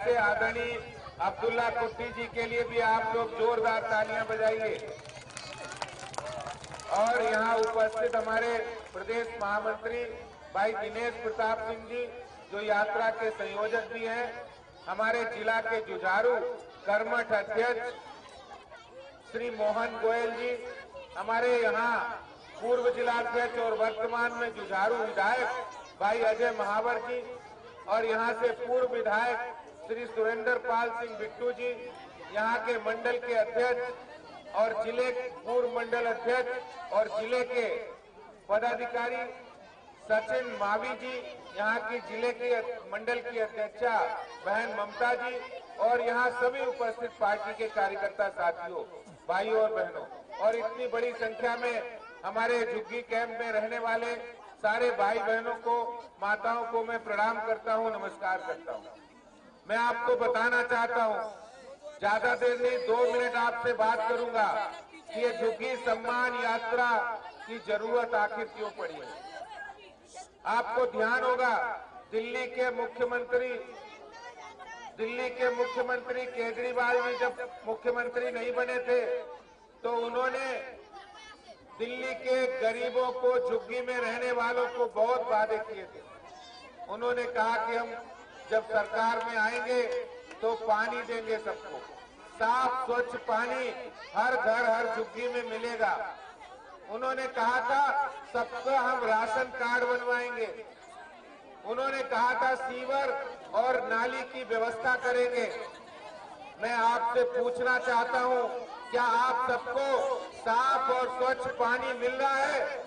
से आदरणीय अब्दुल्ला कुट्टी जी के लिए भी आप लोग जोरदार तालियां बजाइए। और यहाँ उपस्थित हमारे प्रदेश महामंत्री भाई दिनेश प्रताप सिंह जी जो यात्रा के संयोजक भी हैं, हमारे जिला के जुझारू कर्मठ अध्यक्ष श्री मोहन गोयल जी, हमारे यहाँ पूर्व जिलाध्यक्ष और वर्तमान में जुझारू विधायक भाई अजय महावर जी, और यहाँ से पूर्व विधायक श्री सुरेंद्र पाल सिंह बिट्टू जी, यहाँ के मंडल के अध्यक्ष और जिले पूर्व मंडल अध्यक्ष और जिले के पदाधिकारी सचिन मावी जी, यहाँ की जिले के मंडल की अध्यक्षा बहन ममता जी, और यहाँ सभी उपस्थित पार्टी के कार्यकर्ता साथियों, भाइयों और बहनों, और इतनी बड़ी संख्या में हमारे झुग्गी कैंप में रहने वाले सारे भाई बहनों को, माताओं को मैं प्रणाम करता हूँ, नमस्कार करता हूँ। मैं आपको बताना चाहता हूँ, ज्यादा देर नहीं, 2 मिनट आपसे बात करूंगा कि ये झुग्गी सम्मान यात्रा की जरूरत आखिर क्यों पड़ी है। आपको ध्यान होगा, दिल्ली के मुख्यमंत्री केजरीवाल जी जब मुख्यमंत्री नहीं बने थे तो उन्होंने दिल्ली के गरीबों को, झुग्गी में रहने वालों को बहुत वादे किए थे। उन्होंने कहा कि हम जब सरकार में आएंगे तो पानी देंगे सबको, साफ स्वच्छ पानी हर घर हर झुग्गी में मिलेगा। उन्होंने कहा था सबका हम राशन कार्ड बनवाएंगे। उन्होंने कहा था सीवर और नाली की व्यवस्था करेंगे। मैं आपसे पूछना चाहता हूं, क्या आप सबको साफ और स्वच्छ पानी मिल रहा है?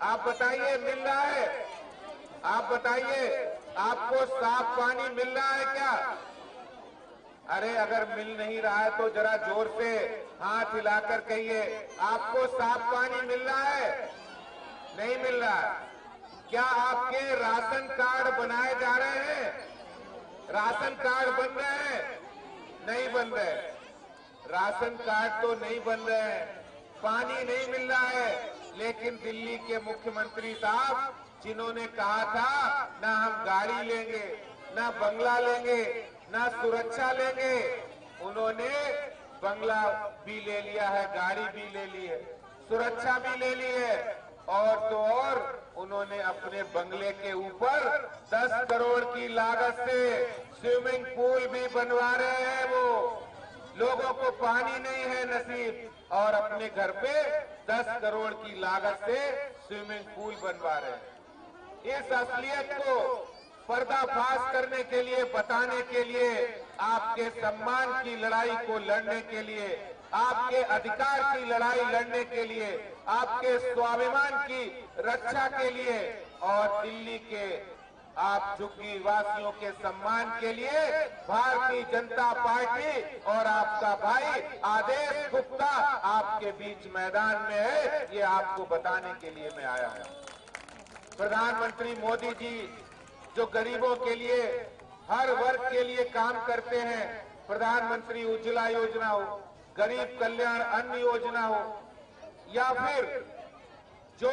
आप बताइए, मिल रहा है? आप बताइए, आपको साफ पानी मिल रहा है क्या? अरे अगर मिल नहीं रहा है तो जरा जोर से हाथ हिलाकर कहिए, आपको साफ पानी मिल रहा है? नहीं मिल रहा है। क्या आपके राशन कार्ड बनाए जा रहे हैं? राशन कार्ड बन रहे हैं? नहीं बन रहे। राशन कार्ड तो नहीं बन रहे हैं, पानी नहीं मिल रहा है, लेकिन दिल्ली के मुख्यमंत्री साहब जिन्होंने कहा था ना हम गाड़ी लेंगे, ना बंगला लेंगे, ना सुरक्षा लेंगे, उन्होंने बंगला भी ले लिया है, गाड़ी भी ले ली है, सुरक्षा भी ले ली है, और तो और उन्होंने अपने बंगले के ऊपर 10 करोड़ की लागत से स्विमिंग पूल भी बनवा रहे हैं। वो लोगों को पानी नहीं है नसीब, और अपने घर पे 10 करोड़ की लागत से स्विमिंग पूल बनवा रहे हैं। इस असलियत को पर्दाफाश करने के लिए, बताने के लिए, आपके सम्मान की लड़ाई को लड़ने के लिए, आपके अधिकार की लड़ाई लड़ने के लिए, आपके स्वाभिमान की रक्षा के लिए, और दिल्ली के आप झुग्गी वासियों के सम्मान के लिए भारतीय जनता पार्टी और आपका भाई आदेश गुप्ता आपके बीच मैदान में है। ये आपको बताने के लिए मैं आया हूं। प्रधानमंत्री मोदी जी जो गरीबों के लिए, हर वर्ग के लिए काम करते हैं, प्रधानमंत्री उज्ज्वला योजना हो, गरीब कल्याण अन्न योजना हो, या फिर जो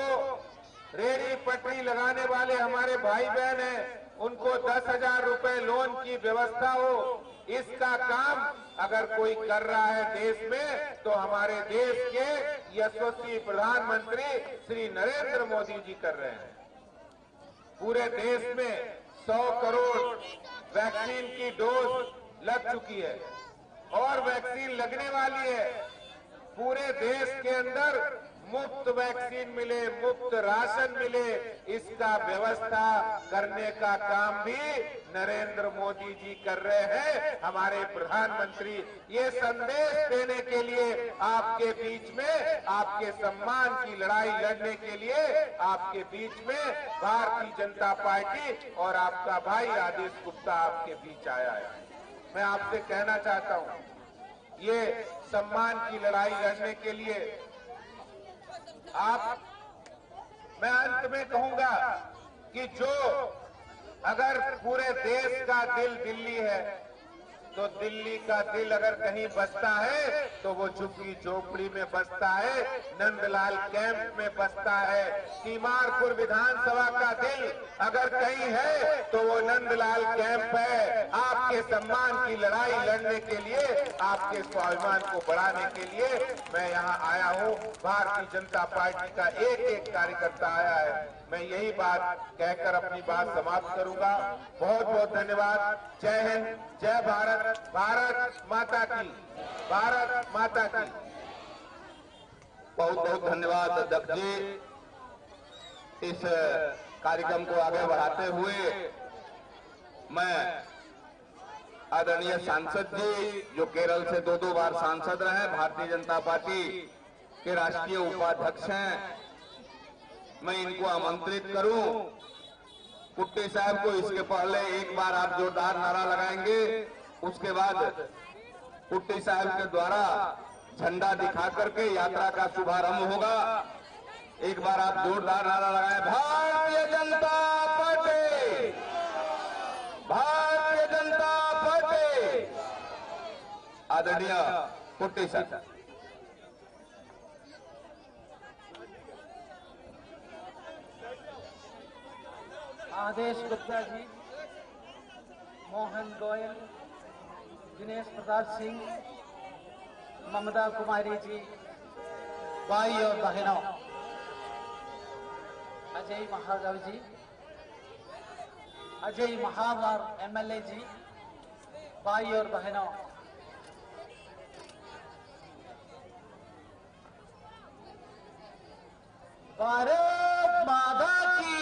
रेहड़ी पटरी लगाने वाले हमारे भाई बहन हैं उनको 10,000 रुपए लोन की व्यवस्था हो, इसका काम अगर कोई कर रहा है देश में तो हमारे देश के यशस्वी प्रधानमंत्री श्री नरेंद्र मोदी जी कर रहे हैं। पूरे देश में 100 करोड़ वैक्सीन की डोज लग चुकी है और वैक्सीन लगने वाली है। पूरे देश के अंदर मुफ्त वैक्सीन मिले, मुफ्त राशन मिले, इसका व्यवस्था करने का काम भी नरेंद्र मोदी जी कर रहे हैं, हमारे प्रधानमंत्री। ये संदेश देने के लिए आपके बीच में, आपके सम्मान की लड़ाई लड़ने के लिए आपके बीच में भारतीय जनता पार्टी और आपका भाई आदेश गुप्ता आपके बीच आया है। मैं आपसे कहना चाहता हूं, ये सम्मान की लड़ाई लड़ने के लिए मैं अंत में कहूंगा कि जो अगर पूरे देश का दिल दिल्ली है, तो दिल्ली का दिल अगर कहीं बसता है तो वो झुग्गी झोपड़ी में बसता है, नंदलाल कैंप में बसता है। तीमारपुर विधानसभा का दिल अगर कहीं है तो वो नंदलाल कैंप है। आपके सम्मान की लड़ाई लड़ने के लिए, आपके स्वाभिमान को बढ़ाने के लिए मैं यहाँ आया हूँ। भारतीय जनता पार्टी का एक एक कार्यकर्ता आया है। मैं यही बात कहकर अपनी बात समाप्त करूंगा। बहुत बहुत धन्यवाद। जय हिंद, जय भारत, भारत माता की, भारत माता की। बहुत बहुत धन्यवाद अध्यक्ष जी। इस कार्यक्रम को आगे बढ़ाते हुए मैं आदरणीय सांसद जी, जो केरल से दो बार सांसद रहे, भारतीय जनता पार्टी के राष्ट्रीय उपाध्यक्ष हैं, मैं इनको आमंत्रित करूं। कुट्टी साहब को इसके पहले एक बार आप जोरदार नारा लगाएंगे, उसके बाद कुट्टी साहब के द्वारा झंडा दिखा करके यात्रा का शुभारंभ होगा। एक बार आप जोरदार नारा लगाएं, भारतीय जनता पार्टी, भारतीय जनता पार्टी। आदरणीय कुट्टी साहब। आदेश गुप्ता जी, मोहन गोयल, दिनेश प्रताप सिंह, ममता कुमारी जी, भाई और बहनों, अजय महादेव जी, अजय महावर एमएलए जी, भाई और बहनों, भारत माता की,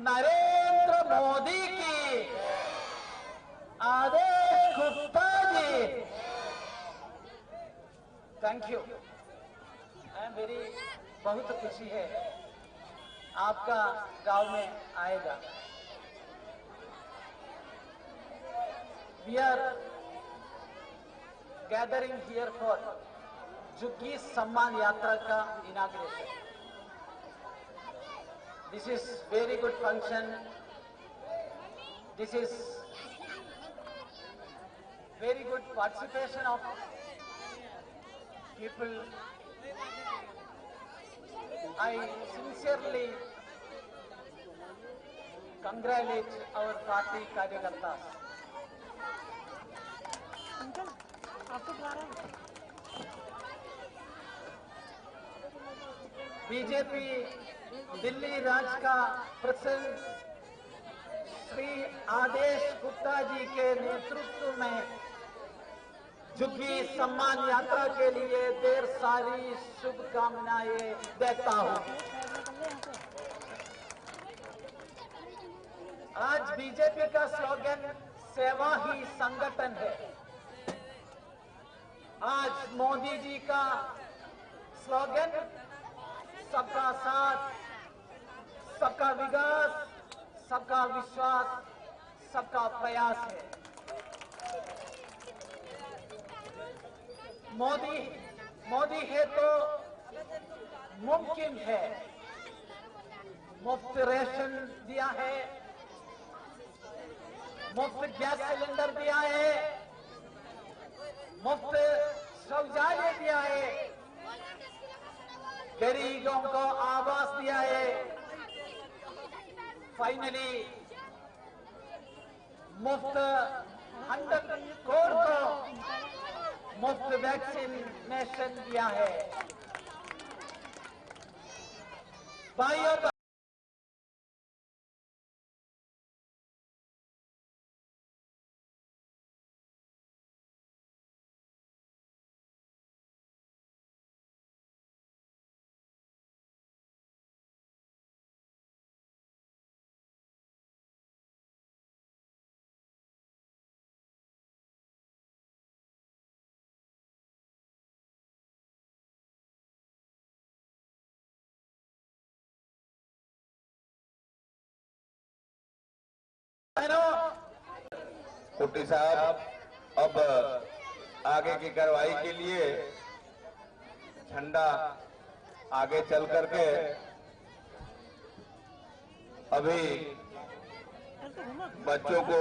नरेंद्र मोदी की, आदेश गुप्ता जी, थैंक यू। मेरी बहुत खुशी है आपका गांव में आएगा। We are gathering here for Jhuggi Samman Yatra का inauguration. This is very good function. This is very good participation of people. I sincerely congratulate our party कार्यकर्ता। बीजेपी दिल्ली राज्य का प्रेसिडेंट श्री आदेश गुप्ता जी के नेतृत्व में झुग्गी सम्मान यात्रा के लिए ढेर सारी शुभकामनाएं देता हूं। आज बीजेपी का स्लोगन सेवा ही संगठन है। आज मोदी जी का स्लोगन सबका साथ, सबका विकास, सबका विश्वास, सबका प्रयास है। मोदी है तो मुमकिन है। मुफ्त राशन दिया है, मुफ्त गैस सिलेंडर दिया है, मुफ्त शौचालय दिया है, गरीबों को आवास दिया है। फाइनली मुफ्त 100 करोड़ को मुफ्त वैक्सीनेशन दिया है। भाइयों कुट्टी साहब, अब आगे की कार्रवाई के लिए झंडा आगे चल करके अभी बच्चों को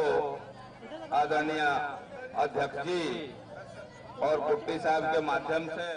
आदरणीय अध्यक्ष जी और कुट्टी साहब के माध्यम से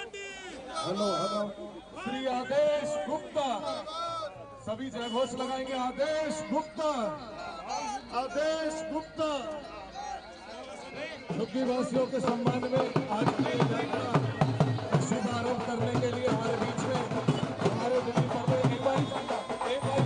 हेलो श्री आदेश गुप्ता, सभी जयघोष लगाएंगे। आदेश गुप्ता, आदेश गुप्ता। झुग्गी वासियों के सम्मान में आज का शुभारंभ करने के लिए हमारे बीच में हमारे दिल्ली पर एक बार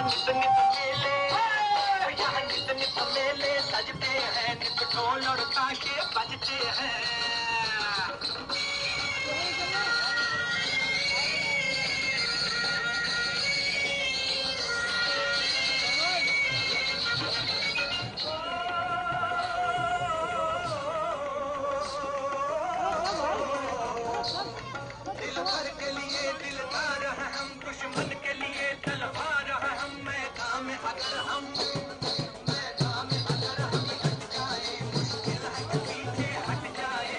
नित नित मेले, यहाँ नित नित मेले सजते हैं, नित ढोल और ताशे बजते हैं। दिल भर के लिए दिलदार हैं हम, दुश्मन के लिए तलवार हैं हम। मैदान में अगर हम हट जाए, मुश्किल है कि पीछे हट जाए।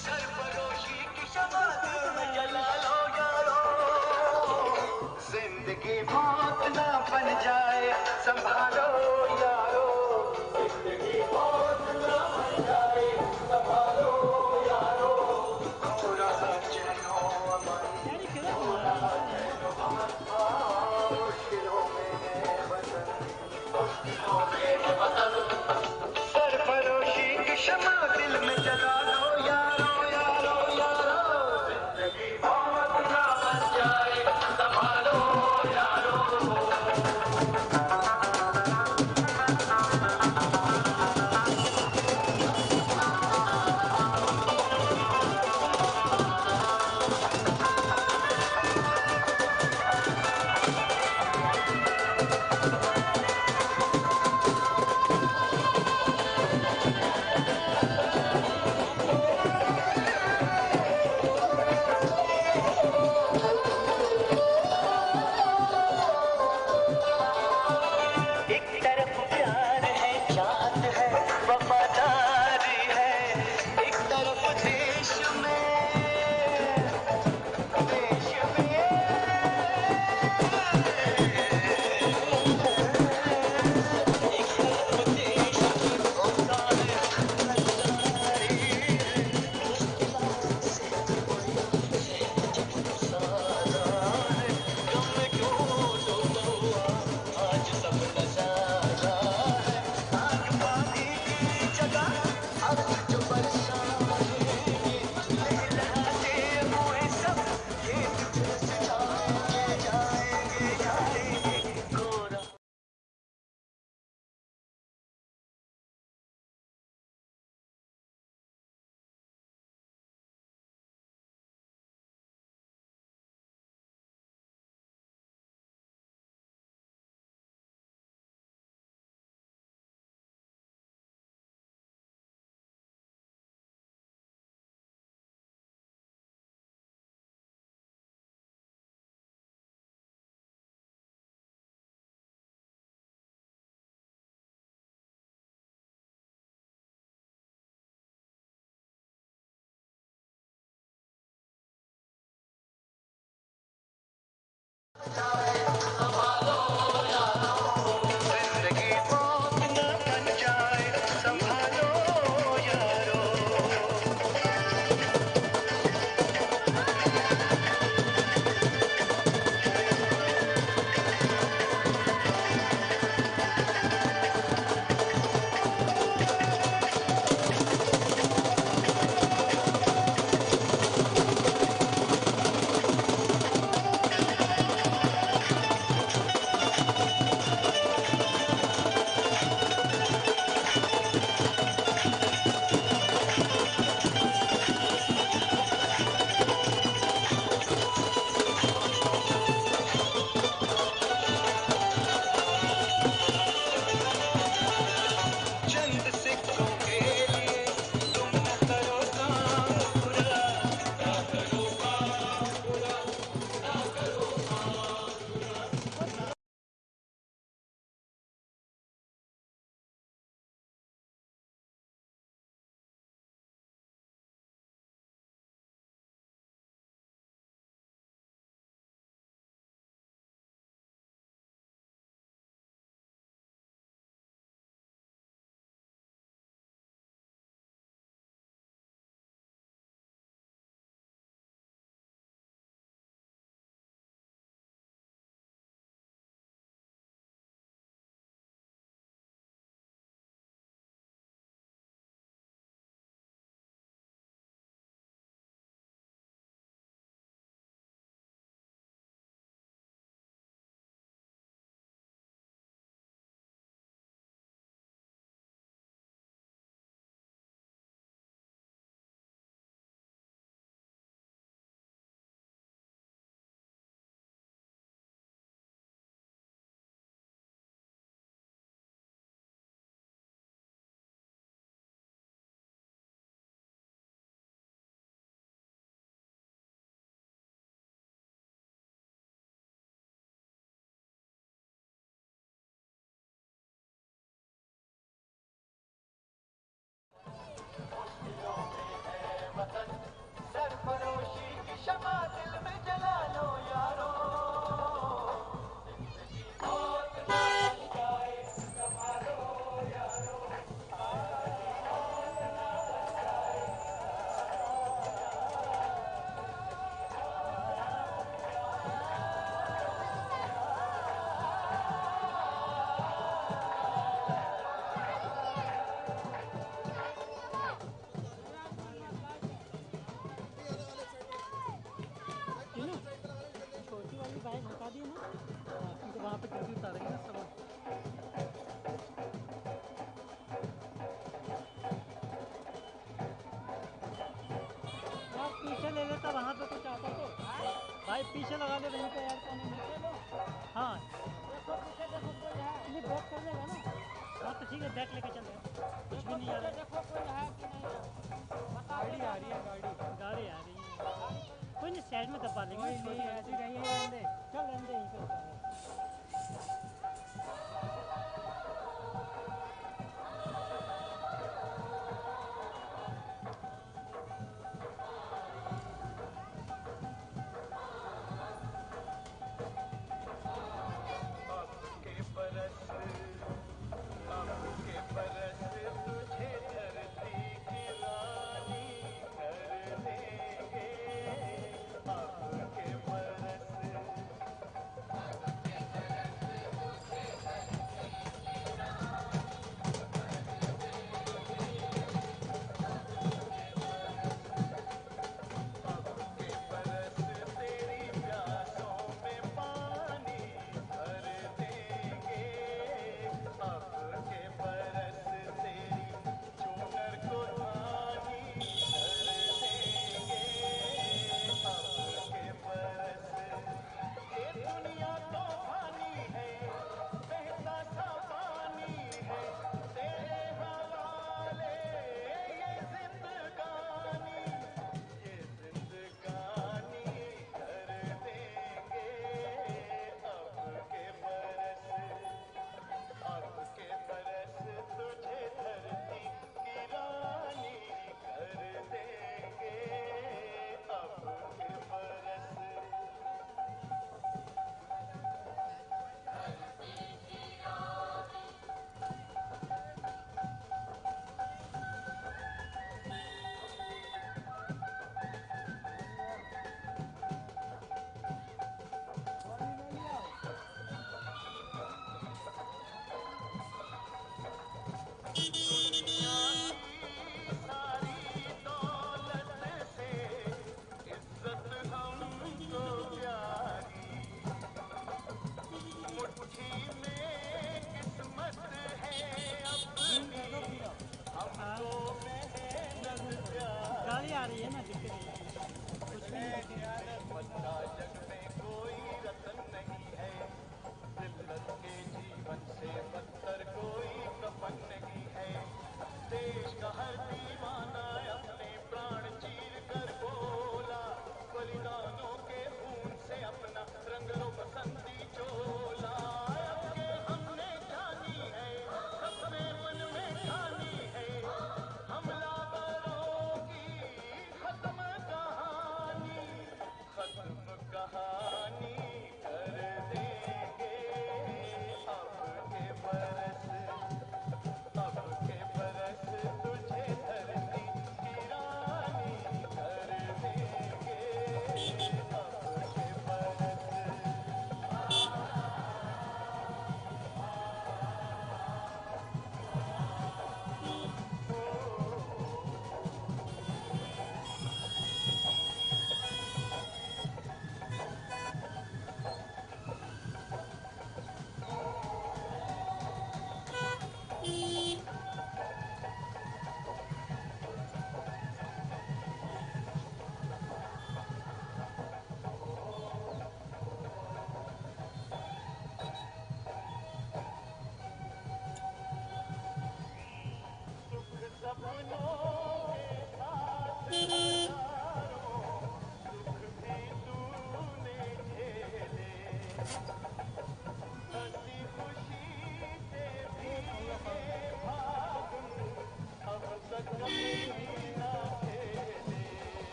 सरफरोशी की शमा दिल में जला लो यारो, जिंदगी मौत ना बन जाए संभालो यारो। जिंदगी मौत ना बन जाए संभालो यारो। हो रहा चैनो अमन, हो रहा चैनो अमन, मुश्किलों में है वतन, मुश्किलों में है वतन। सरफरोशी की शमा दिल में जला लो यारो यारो यारो। जिंदगी मौत ना बन जाए संभालो यारो। पीछे लगा दो वहीं पे यार कोने में। हाँ नहीं बैक कर देगा ना। हाँ तो ठीक है बैक लेके चल रहे कुछ भी नहीं आ रहा। देखो कोई है कि नहीं। गाड़ी आ रही है गाड़ी आ रही है। कोई नहीं साइड में दबा लेंगे। कोई नहीं ऐसी नहीं है चल रहने यहीं पे। तुझे धरती की रानी कर देंगे। अब के बरस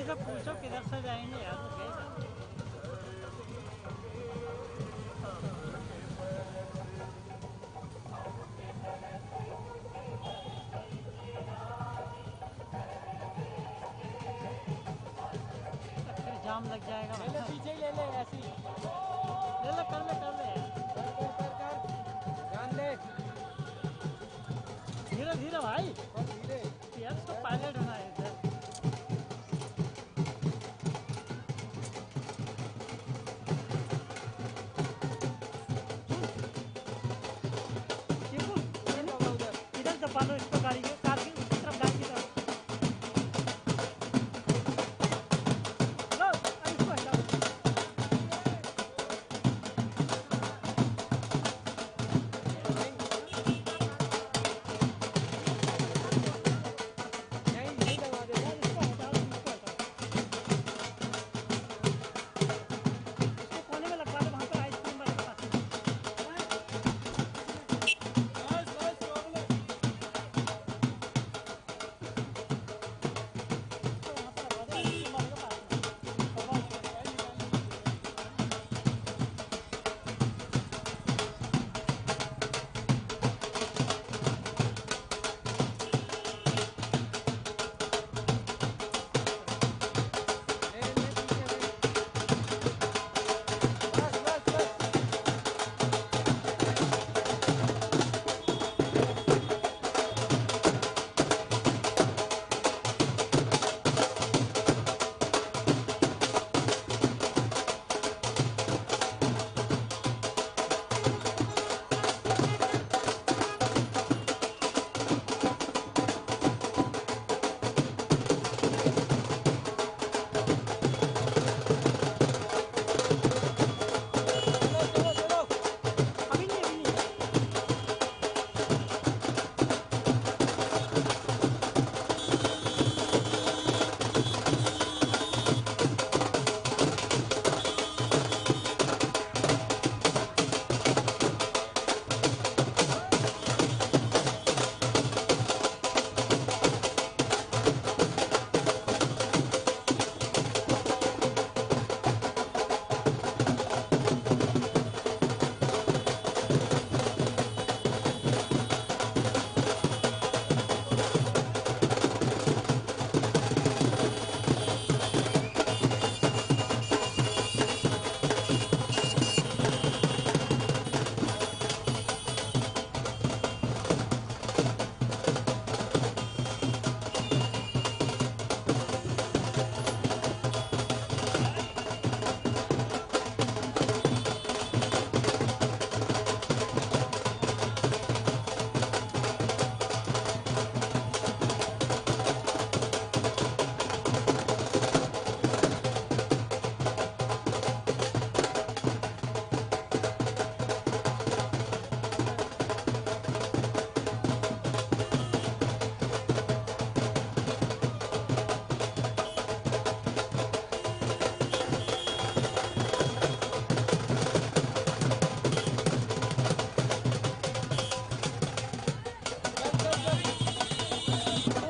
गाड़ी से पूछो किधर से जाएंगे यार, वो गए कहाँ? फिर जाम लग जाएगा। ले ले पीछे ही ले ले, ऐसे ही ले ले, कर ले कर ले यार, ध्यान दे, धीरे धीरे भाई, धीरे यार, उसको पायलट होना है इधर। इधर दबा लो इसको, गाड़ी के कार की तरफ, गाड़ी की तरफ। लो, इसको हटाओ। नहीं दबा दे यार, इसको हटाओ, इसको हटाओ। इसको कोने में लगवा दो, वहाँ पर आइसक्रीम वाले के पास।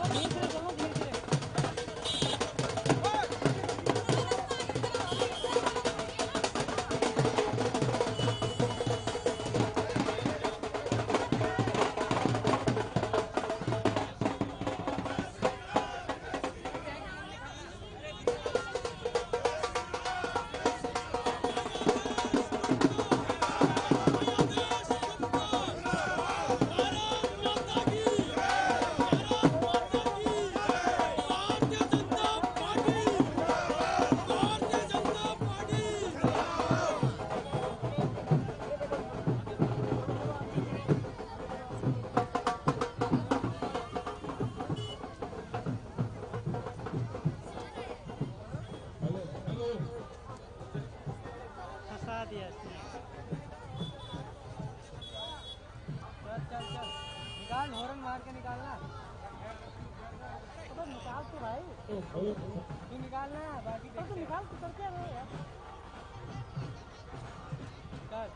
अभी नहीं, अभी नहीं। दिया इसने। चल चल चल निकाल, हॉर्न मार के निकालना। तो निकाल तो भाई, तू निकालना, बाकी तो निकाल, तू करके रहे यार। कर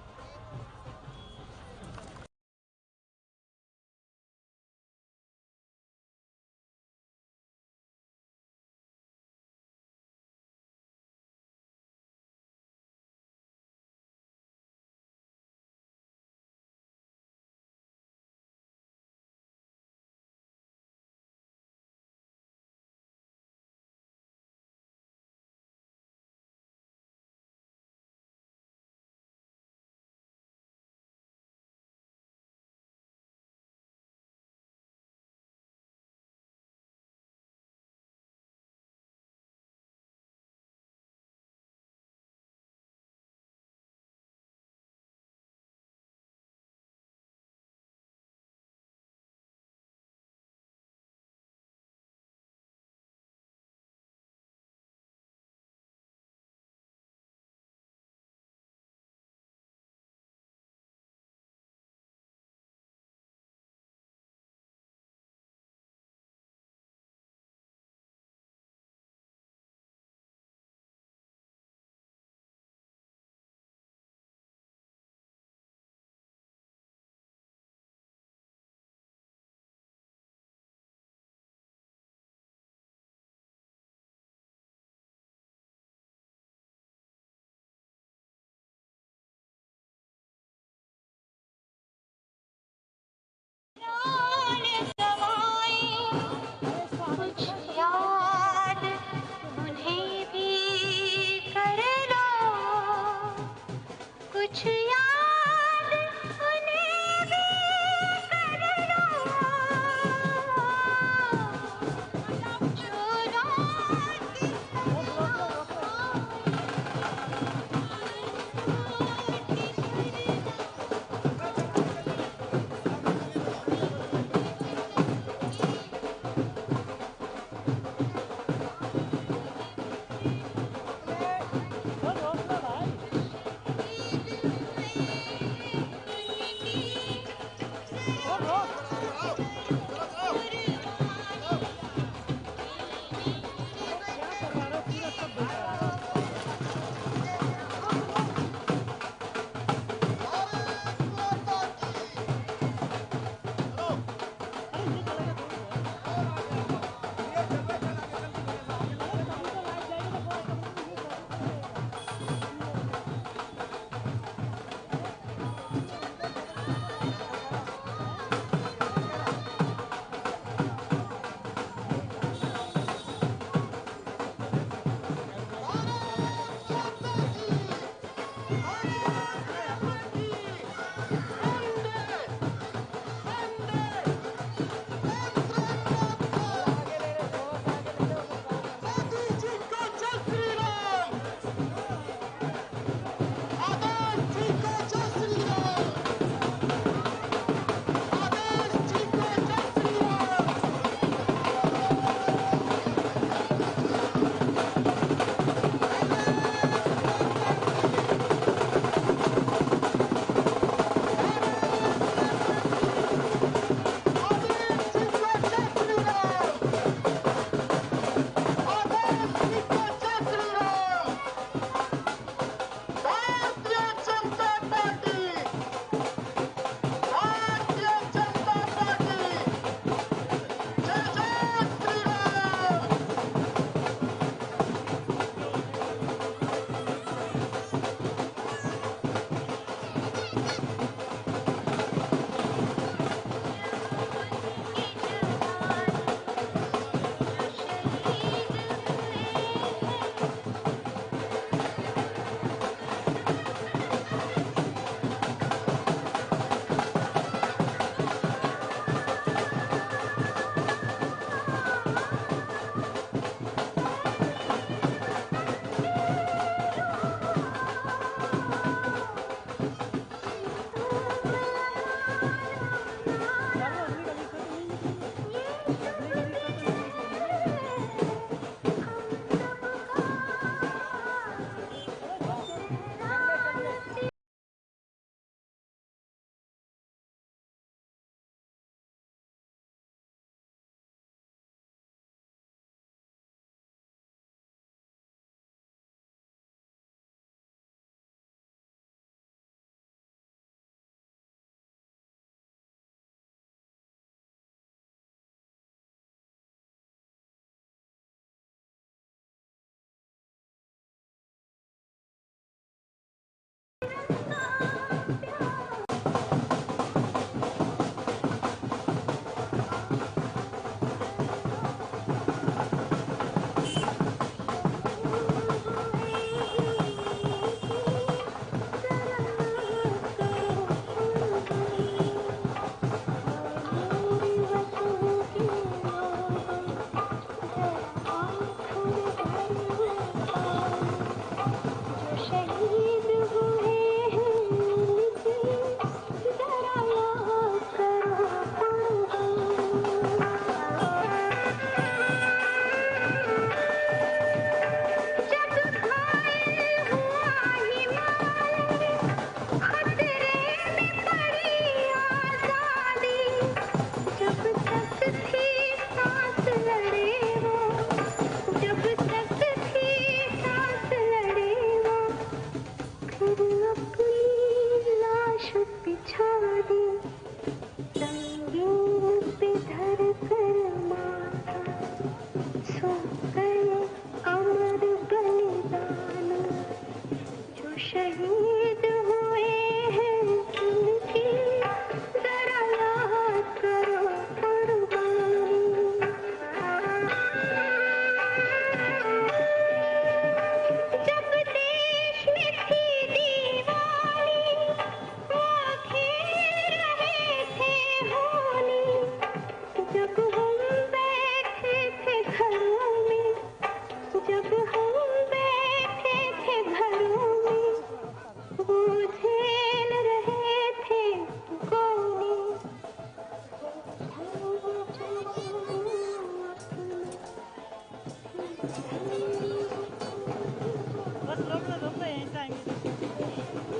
बस रोक लो यहीं से आएंगे।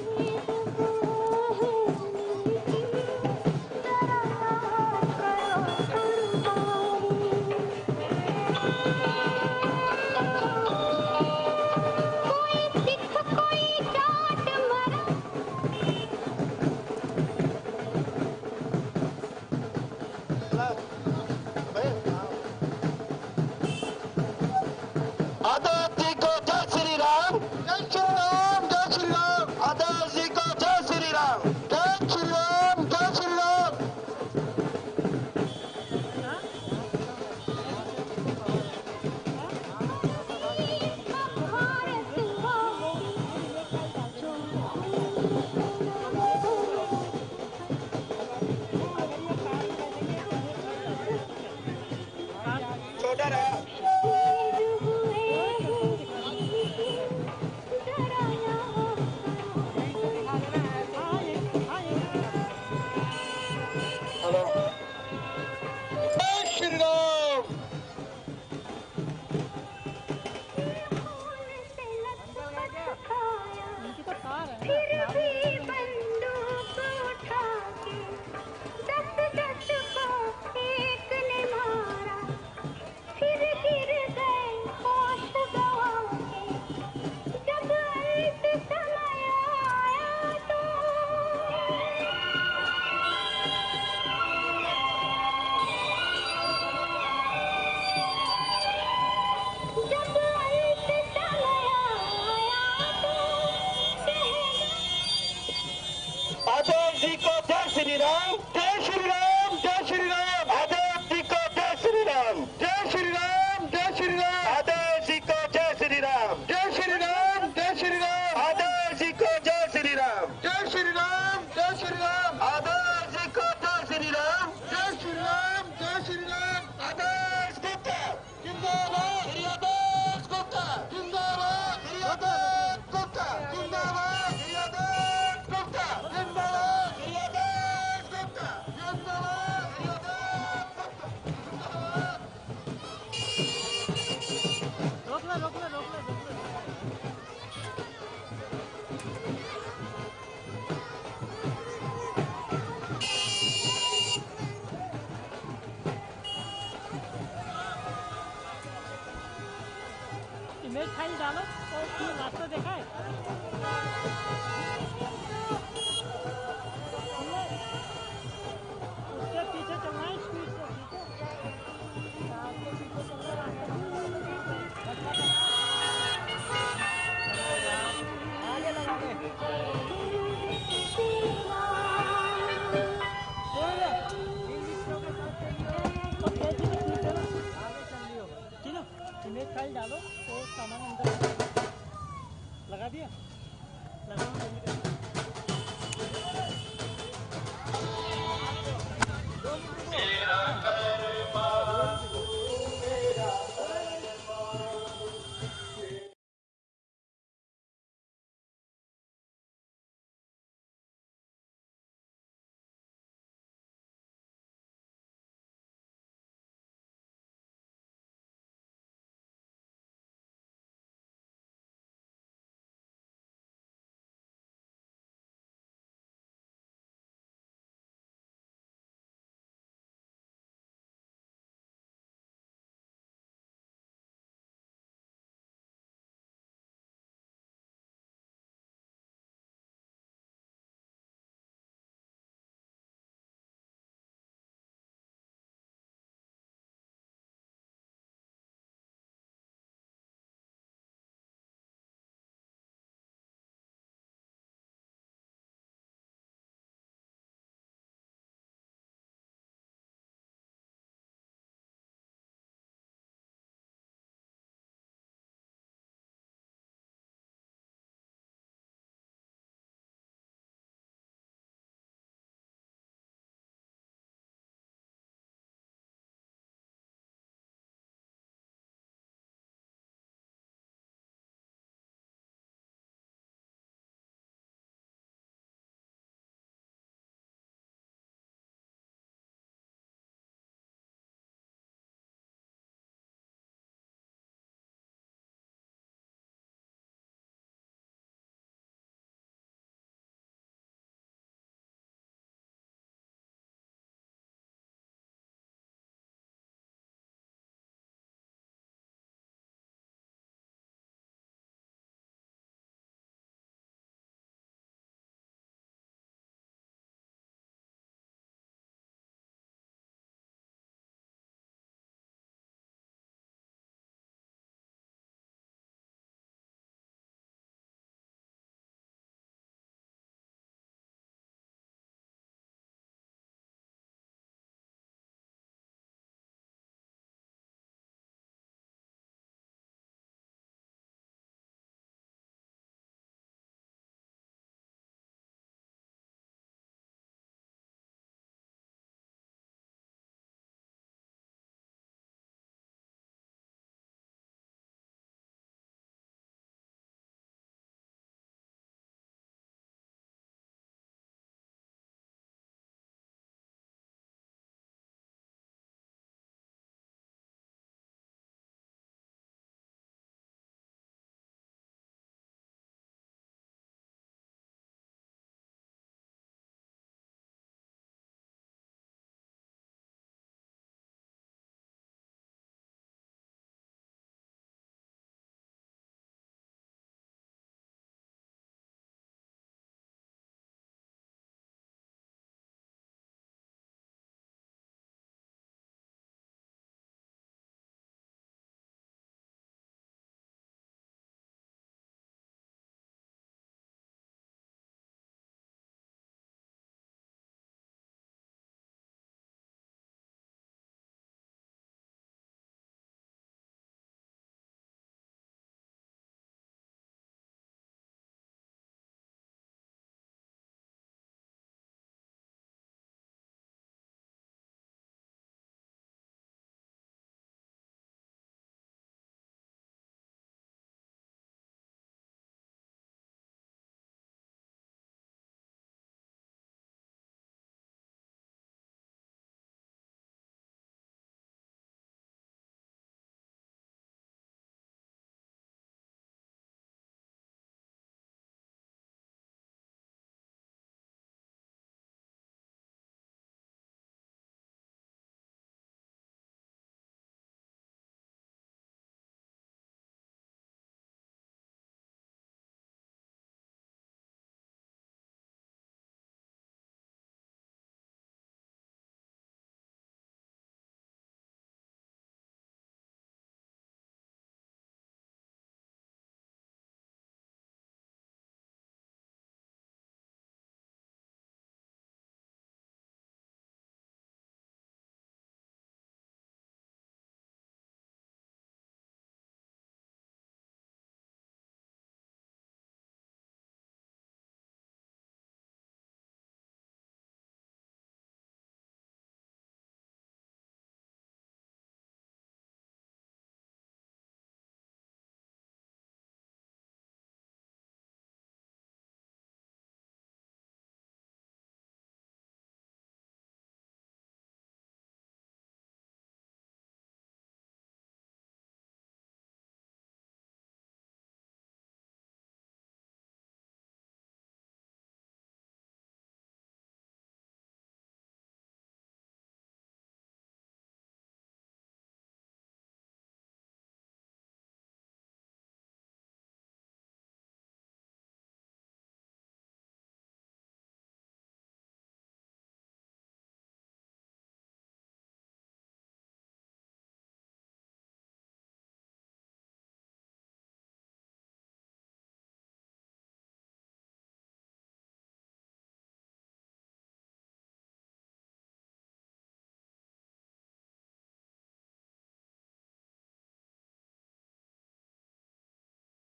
आदर्श जी को जय श्री राम, जय श्री राम, जय श्री राम। आदर्श जी को जय श्री राम, जय श्री राम, जय श्री राम। छोटा रहा। जय श्री राम। उनकी तो कार है ना। आदर्श जी को जय श्री राम, जय श्री राम, जय श्री राम। आदर्श जी को जय श्री राम, जय श्री राम, जय श्री राम। आदर्श जी को जय श्री राम, जय श्री राम, जय श्री राम। आदर्श जी को जय श्री राम, जय श्री राम, जय श्री राम। आदर्श जी को जय श्री राम, जय श्री राम, जय श्री राम। आदर्श गुप्ता जिंदाबाद, आदर्श गुप्ता जिंदाबाद, आदर्श गुप्ता जिंदाबाद, आदर्श गुप्ता जिंदाबाद, आदर्श गुप्ता जिंदाबाद, रोक लो। इमेज फाइल डालो और उसमें रास्ता देखा है। उसके पीछे चलना है स्पीड से, ठीक है? आपके पीछे चलना है। आगे लगा दे। सामान अंदर लगा दिया।